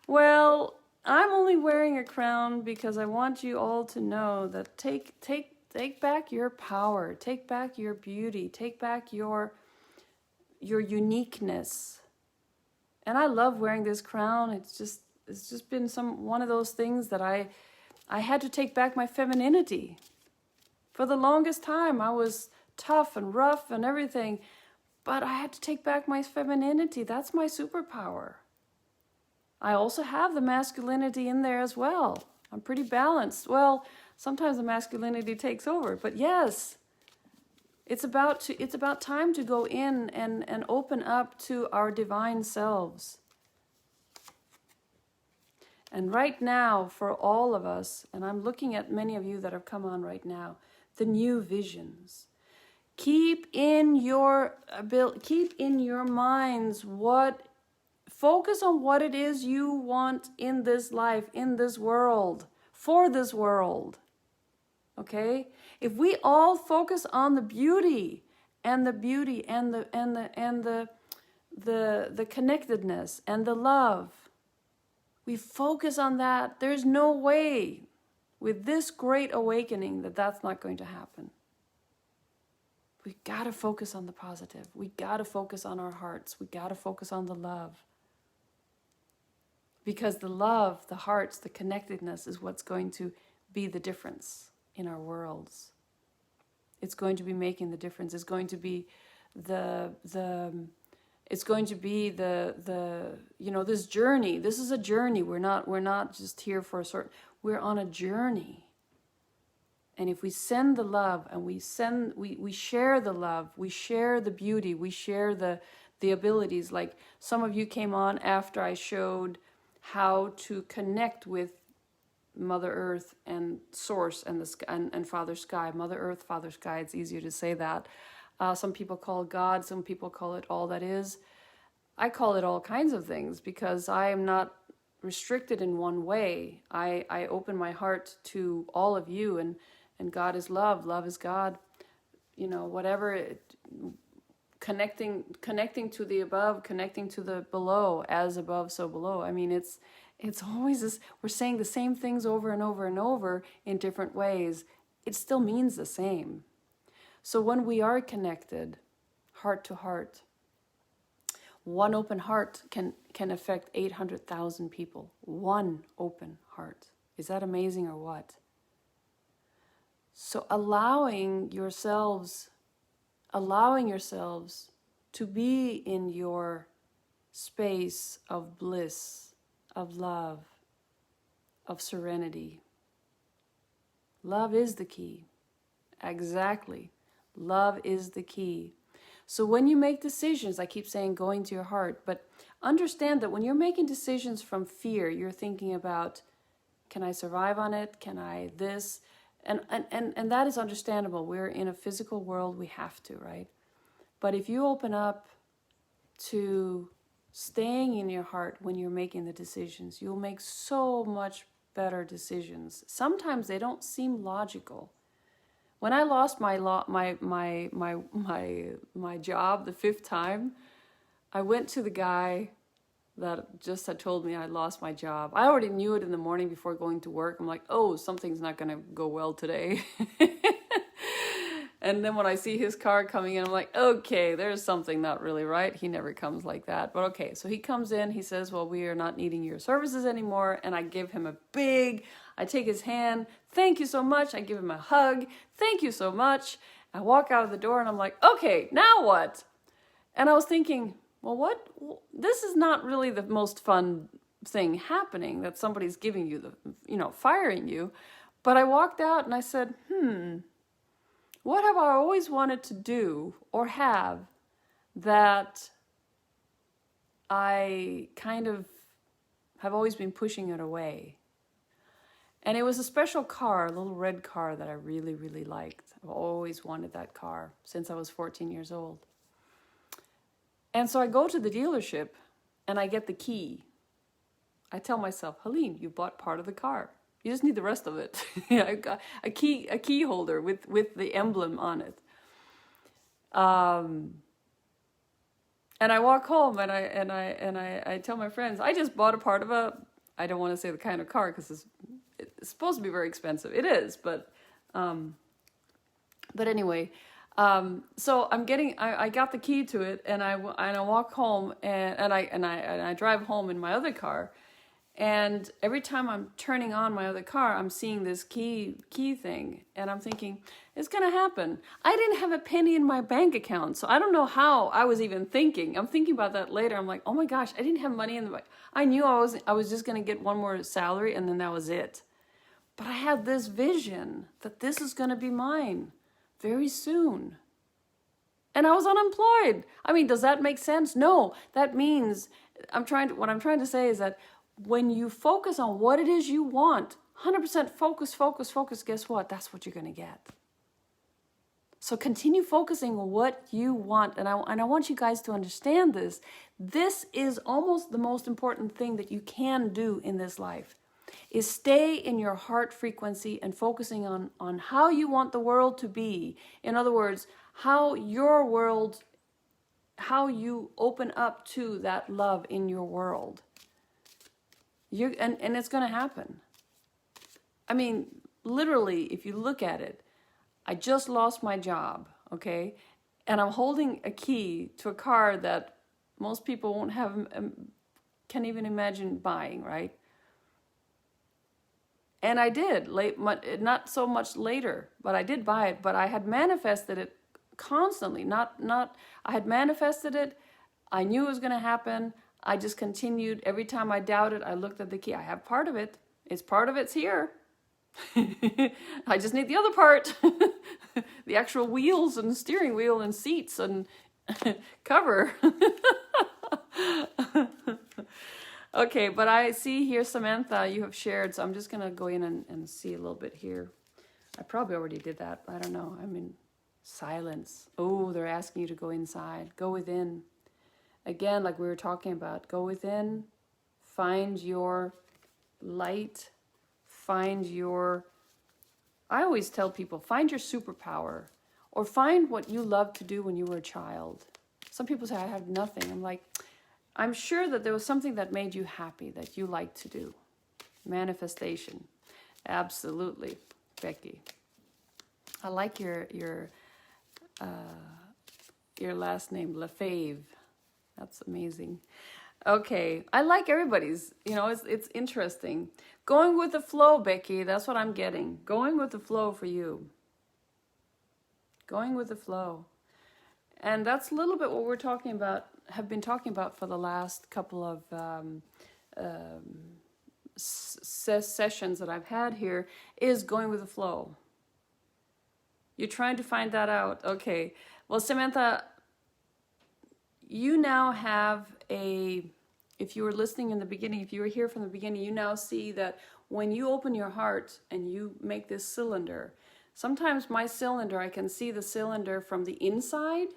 Well, I'm only wearing a crown because I want you all to know that take back your power, take back your beauty, take back your uniqueness. And I love wearing this crown. It's just been one of those things that I had to take back my femininity. For the longest time, I was tough and rough and everything, but I had to take back my femininity. That's my superpower. I also have the masculinity in there as well. I'm pretty balanced. Well, sometimes the masculinity takes over, but yes, it's about time to go in and open up to our divine selves. And right now, for all of us, and I'm looking at many of you that have come on right now, the new visions. Keep in your minds focus on what it is you want in this life, in this world, for this world. Okay? If we all focus on the beauty and the connectedness and the love, we focus on that, there's no way with this great awakening that's not going to happen. We gotta focus on the positive. We gotta focus on our hearts. We gotta focus on the love. Because the love, the hearts, the connectedness is what's going to be the difference in our worlds. It's going to be making the difference. It's going to be it's going to be this journey. This is a journey. We're not just here for we're on a journey. And if we send the love and we share the love, we share the beauty, we share the abilities. Like some of you came on after I showed how to connect with Mother Earth and Source and the sky, and Father Sky. Mother Earth, Father Sky, it's easier to say that. Some people call it God, some people call it all that is. I call it all kinds of things because I am not restricted in one way. I open my heart to all of you, and God is love, love is God, whatever connecting to the above, connecting to the below, as above so below. I mean, it's always this, we're saying the same things over and over and over in different ways. It still means the same. So when we are connected heart to heart, one open heart can affect 800,000 people. One open heart. Is that amazing or what? So allowing yourselves to be in your space of bliss, of love, of serenity. Love is the key. Exactly. Love is the key. So when you make decisions, I keep saying going to your heart, but understand that when you're making decisions from fear, you're thinking about, can I survive on it? Can I this? And that is understandable. We're in a physical world, we have to, right? But if you open up to staying in your heart when you're making the decisions, you'll make so much better decisions. Sometimes they don't seem logical. When I lost my job the 5th time, I went to the guy that just had told me I lost my job. I already knew it in the morning before going to work. I'm like, oh, something's not going to go well today. And then when I see his car coming in, I'm like, okay, there's something not really right. He never comes like that. But okay, so he comes in, he says, well, we are not needing your services anymore. And I give him I take his hand. Thank you so much. I give him a hug. Thank you so much. I walk out of the door and I'm like, okay, now what? And I was thinking, well, this is not really the most fun thing happening, that somebody's giving you firing you. But I walked out and I said, what have I always wanted to do or have that I kind of have always been pushing it away? And it was a special car, a little red car that I really, really liked. I've always wanted that car since I was 14 years old. And so I go to the dealership and I get the key. I tell myself, Helene, you bought part of the car. You just need the rest of it. I got a key holder with the emblem on it. And I walk home and I tell my friends, I just bought a part of I don't want to say the kind of car because it's supposed to be very expensive. It is, but anyway. So I got the key to it, and I walk home, and I drive home in my other car, and every time I'm turning on my other car, I'm seeing this key thing, and I'm thinking, it's gonna happen. I didn't have a penny in my bank account, so I don't know how I was even thinking. I'm thinking about that later. I'm like, oh my gosh, I didn't have money in the bank. I knew I was just gonna get one more salary, and then that was it. But I had this vision that this is gonna be mine very soon. And I was unemployed. I mean, does that make sense? No, that means what I'm trying to say is that when you focus on what it is you want, 100% focus, guess what? That's what you're going to get. So continue focusing on what you want. And I want you guys to understand this. This is almost the most important thing that you can do in this life, is stay in your heart frequency and focusing on how you want the world to be. In other words, how your world, how you open up to that love in your world. And it's going to happen. I mean, literally, if you look at it, I just lost my job, okay? And I'm holding a key to a car that most people won't have, can't even imagine buying, right? And I did, not so much later, but I did buy it. But I had manifested it constantly. I had manifested it. I knew it was going to happen. I just continued. Every time I doubted, I looked at the key. I have part of it. It's here. I just need the other part. The actual wheels and steering wheel and seats and cover. Okay, but I see here, Samantha, you have shared, so I'm just going to go in and see a little bit here. I probably already did that. I don't know. I'm in silence. Oh, they're asking you to go inside. Go within. Again, like we were talking about, go within, find your light, find your... I always tell people, find your superpower, or find what you loved to do when you were a child. Some people say, I have nothing. I'm like, I'm sure that there was something that made you happy, that you liked to do. Manifestation. Absolutely, Becky. I like your last name, Lefave. That's amazing. Okay, I like everybody's. You know, it's interesting. Going with the flow, Becky. That's what I'm getting. Going with the flow for you. Going with the flow. And that's a little bit what we're talking about, have been talking about for the last couple of sessions that I've had here, is going with the flow. You're trying to find that out. Okay. Well, Samantha, you now have if you were listening in the beginning, if you were here from the beginning, you now see that when you open your heart and you make this cylinder, sometimes my cylinder, I can see the cylinder from the inside.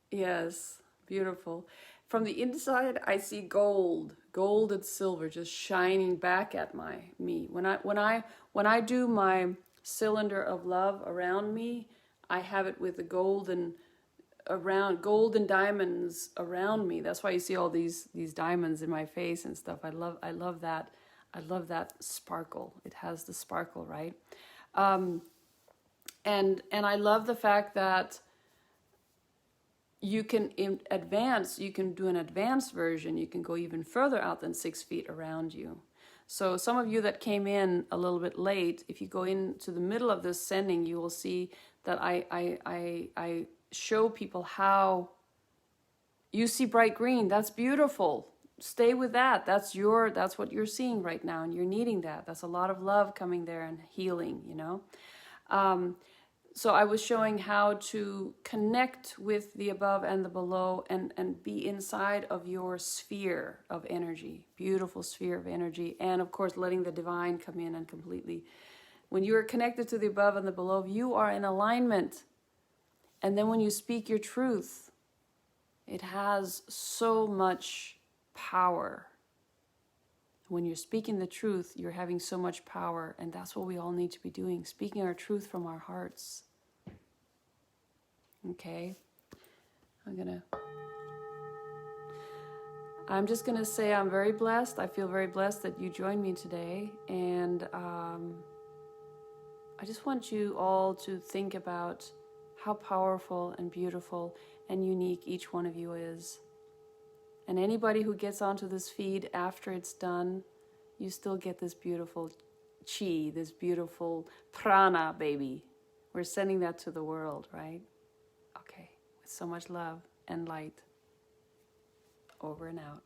Yes, beautiful. From the inside, I see gold and silver just shining back at me. When I do my cylinder of love around me, I have it with the gold and diamonds around me. That's why you see all these diamonds in my face and stuff. I love that. I love that sparkle. It has the sparkle, right? And I love the fact that you can advance, you can do an advanced version, you can go even further out than 6 feet around you. So some of you that came in a little bit late, if you go into the middle of this sending, you will see that I show people how you see bright green. That's beautiful. Stay with that. That's what you're seeing right now, and you're needing that. That's a lot of love coming there and healing, you know. So I was showing how to connect with the above and the below and be inside of your sphere of energy, beautiful sphere of energy. And of course, letting the divine come in and completely. When you are connected to the above and the below, you are in alignment. And then when you speak your truth, it has so much power. When you're speaking the truth, you're having so much power, and that's what we all need to be doing, speaking our truth from our hearts. Okay? I'm just going to say I'm very blessed. I feel very blessed that you joined me today, and I just want you all to think about how powerful and beautiful and unique each one of you is. And anybody who gets onto this feed after it's done, you still get this beautiful chi, this beautiful prana, baby. We're sending that to the world, right? Okay, with so much love and light. Over and out.